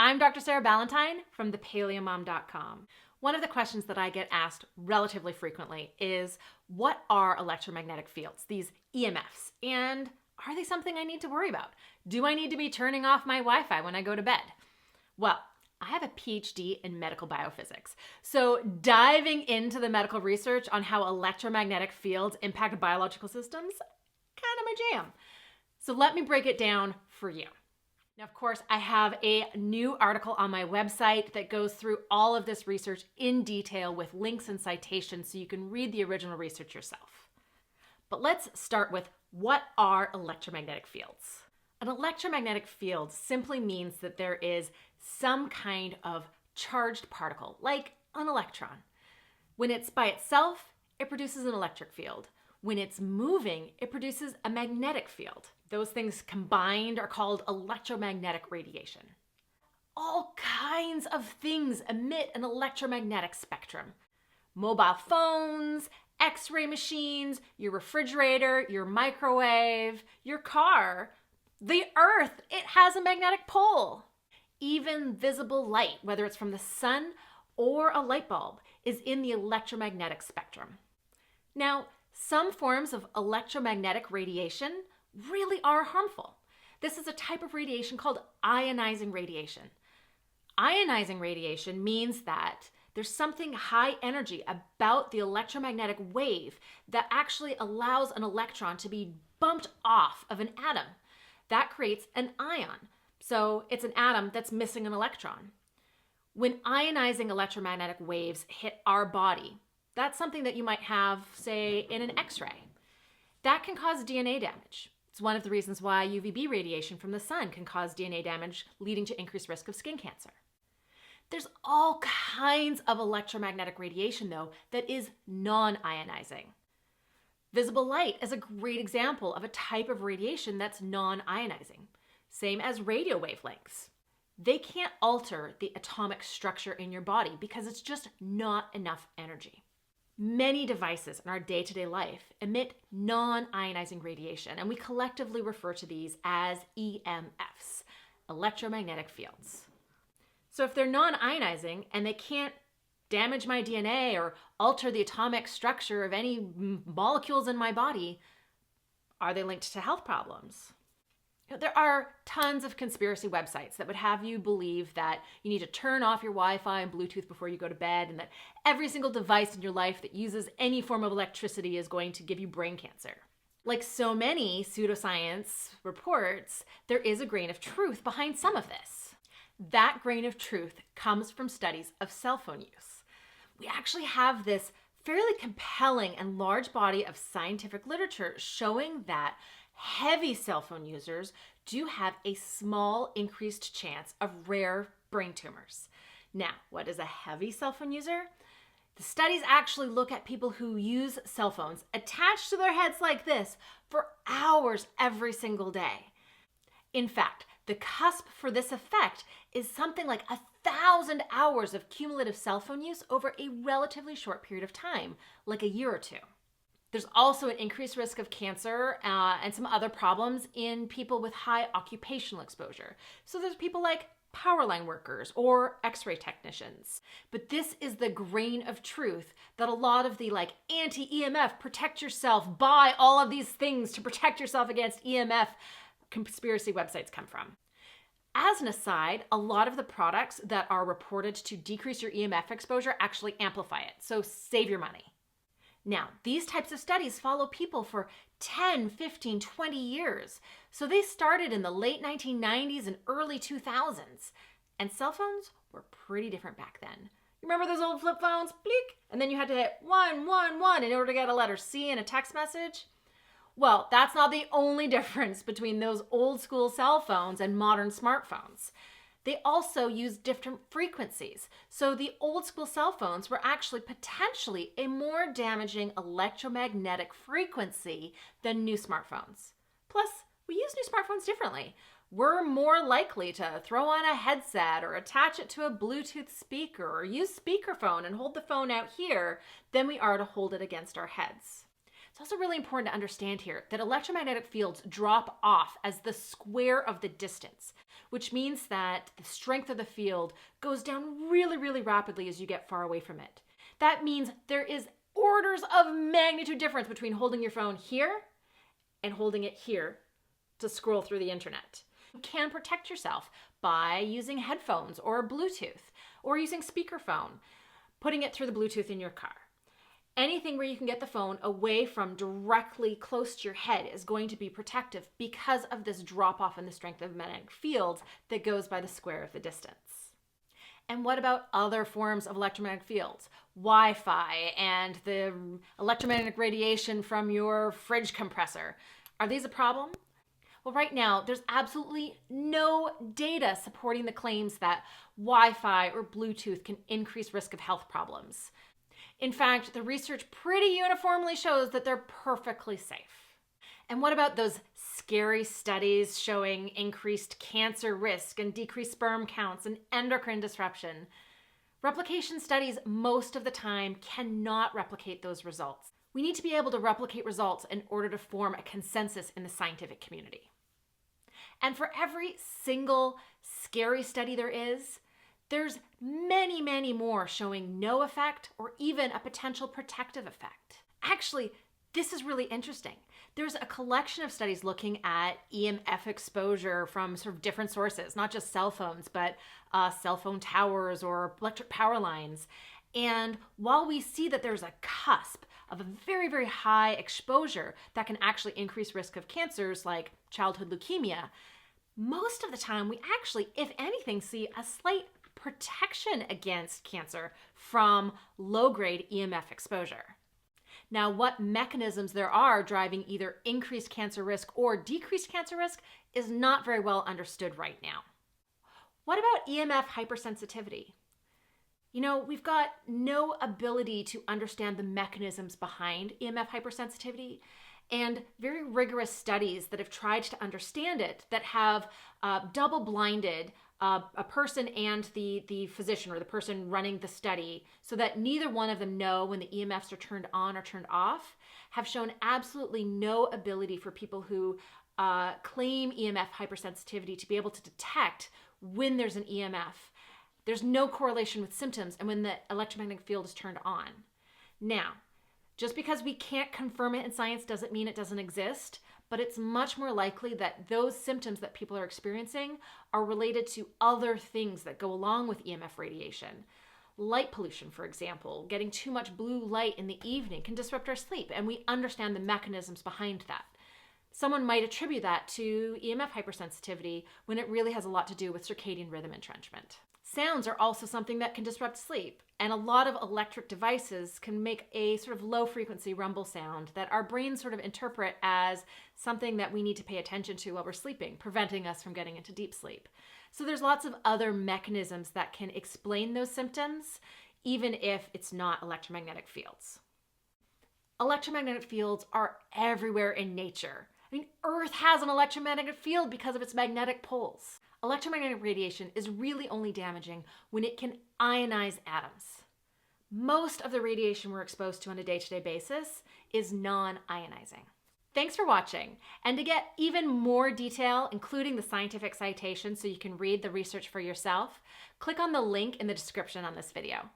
I'm Dr. Sarah Ballantyne from thepaleomom.com. One of the questions that I get asked relatively frequently is, what are electromagnetic fields, these EMFs, and are they something I need to worry about? Do I need to be turning off my Wi-Fi when I go to bed? Well, I have a PhD in medical biophysics, so diving into the medical research on how electromagnetic fields impact biological systems, kind of my jam. So let me break it down for you. Now, of course, I have a new article on my website that goes through all of this research in detail with links and citations so you can read the original research yourself. But let's start with, what are electromagnetic fields? An electromagnetic field simply means that there is some kind of charged particle, like an electron. When it's by itself, it produces an electric field. When it's moving, it produces a magnetic field. Those things combined are called electromagnetic radiation. All kinds of things emit an electromagnetic spectrum. Mobile phones, X-ray machines, your refrigerator, your microwave, your car. The Earth, it has a magnetic pole. Even visible light, whether it's from the sun or a light bulb, is in the electromagnetic spectrum. Now, some forms of electromagnetic radiation really are harmful. This is a type of radiation called ionizing radiation. Ionizing radiation means that there's something high energy about the electromagnetic wave that actually allows an electron to be bumped off of an atom. That creates an ion. So it's an atom that's missing an electron. When ionizing electromagnetic waves hit our body, that's something that you might have, say, in an X-ray. That can cause DNA damage. It's one of the reasons why UVB radiation from the sun can cause DNA damage, leading to increased risk of skin cancer. There's all kinds of electromagnetic radiation, though, that is non-ionizing. Visible light is a great example of a type of radiation that's non-ionizing, same as radio wavelengths. They can't alter the atomic structure in your body because it's just not enough energy. Many devices in our day-to-day life emit non-ionizing radiation, and we collectively refer to these as EMFs, electromagnetic fields. So if they're non-ionizing and they can't damage my DNA or alter the atomic structure of any molecules in my body, are they linked to health problems? There are tons of conspiracy websites that would have you believe that you need to turn off your Wi-Fi and Bluetooth before you go to bed, and that every single device in your life that uses any form of electricity is going to give you brain cancer. Like so many pseudoscience reports, there is a grain of truth behind some of this. That grain of truth comes from studies of cell phone use. We actually have this fairly compelling and large body of scientific literature showing that heavy cell phone users do have a small increased chance of rare brain tumors. Now, what is a heavy cell phone user? The studies actually look at people who use cell phones attached to their heads like this for hours every single day. In fact, the cusp for this effect is something like 1,000 hours of cumulative cell phone use over a relatively short period of time, like a year or two. There's also an increased risk of cancer and some other problems in people with high occupational exposure. So there's people like power line workers or X-ray technicians. But this is the grain of truth that a lot of the anti-EMF, protect yourself, buy all of these things to protect yourself against EMF conspiracy websites come from. As an aside, a lot of the products that are reported to decrease your EMF exposure actually amplify it, so save your money. Now, these types of studies follow people for 10, 15, 20 years. So they started in the late 1990s and early 2000s. And cell phones were pretty different back then. You remember those old flip phones? Bleek! And then you had to hit 111 in order to get a letter C in a text message? Well, that's not the only difference between those old school cell phones and modern smartphones. They also use different frequencies. So the old school cell phones were actually potentially a more damaging electromagnetic frequency than new smartphones. Plus, we use new smartphones differently. We're more likely to throw on a headset or attach it to a Bluetooth speaker or use speakerphone and hold the phone out here than we are to hold it against our heads. It's also really important to understand here that electromagnetic fields drop off as the square of the distance. which means that the strength of the field goes down really, really rapidly as you get far away from it. That means there is orders of magnitude difference between holding your phone here and holding it here to scroll through the internet. You can protect yourself by using headphones or Bluetooth or using speakerphone, putting it through the Bluetooth in your car. Anything where you can get the phone away from directly close to your head is going to be protective because of this drop off in the strength of magnetic fields that goes by the square of the distance. And what about other forms of electromagnetic fields? Wi-Fi and the electromagnetic radiation from your fridge compressor. Are these a problem? Well, right now, there's absolutely no data supporting the claims that Wi-Fi or Bluetooth can increase risk of health problems. In fact, the research pretty uniformly shows that they're perfectly safe. And what about those scary studies showing increased cancer risk and decreased sperm counts and endocrine disruption? Replication studies most of the time cannot replicate those results. We need to be able to replicate results in order to form a consensus in the scientific community. And for every single scary study there's many, many more showing no effect or even a potential protective effect. Actually, this is really interesting. There's a collection of studies looking at EMF exposure from sort of different sources, not just cell phones, but cell phone towers or electric power lines. And while we see that there's a cusp of a very, very high exposure that can actually increase risk of cancers like childhood leukemia, most of the time we actually, if anything, see a slight protection against cancer from low-grade EMF exposure. Now, what mechanisms there are driving either increased cancer risk or decreased cancer risk is not very well understood right now. What about EMF hypersensitivity? You know, we've got no ability to understand the mechanisms behind EMF hypersensitivity, and very rigorous studies that have tried to understand it that have double-blinded a person and the physician or the person running the study so that neither one of them know when the EMFs are turned on or turned off, have shown absolutely no ability for people who claim EMF hypersensitivity to be able to detect when there's an EMF. There's no correlation with symptoms and when the electromagnetic field is turned on. Now, just because we can't confirm it in science doesn't mean it doesn't exist, but it's much more likely that those symptoms that people are experiencing are related to other things that go along with EMF radiation. Light pollution, for example, getting too much blue light in the evening can disrupt our sleep, and we understand the mechanisms behind that. Someone might attribute that to EMF hypersensitivity when it really has a lot to do with circadian rhythm entrenchment. Sounds are also something that can disrupt sleep, and a lot of electric devices can make a sort of low frequency rumble sound that our brains sort of interpret as something that we need to pay attention to while we're sleeping, preventing us from getting into deep sleep. So there's lots of other mechanisms that can explain those symptoms, even if it's not electromagnetic fields. Electromagnetic fields are everywhere in nature. I mean, Earth has an electromagnetic field because of its magnetic poles. Electromagnetic radiation is really only damaging when it can ionize atoms. Most of the radiation we're exposed to on a day-to-day basis is non-ionizing. Thanks for watching, and to get even more detail, including the scientific citations so you can read the research for yourself, click on the link in the description on this video.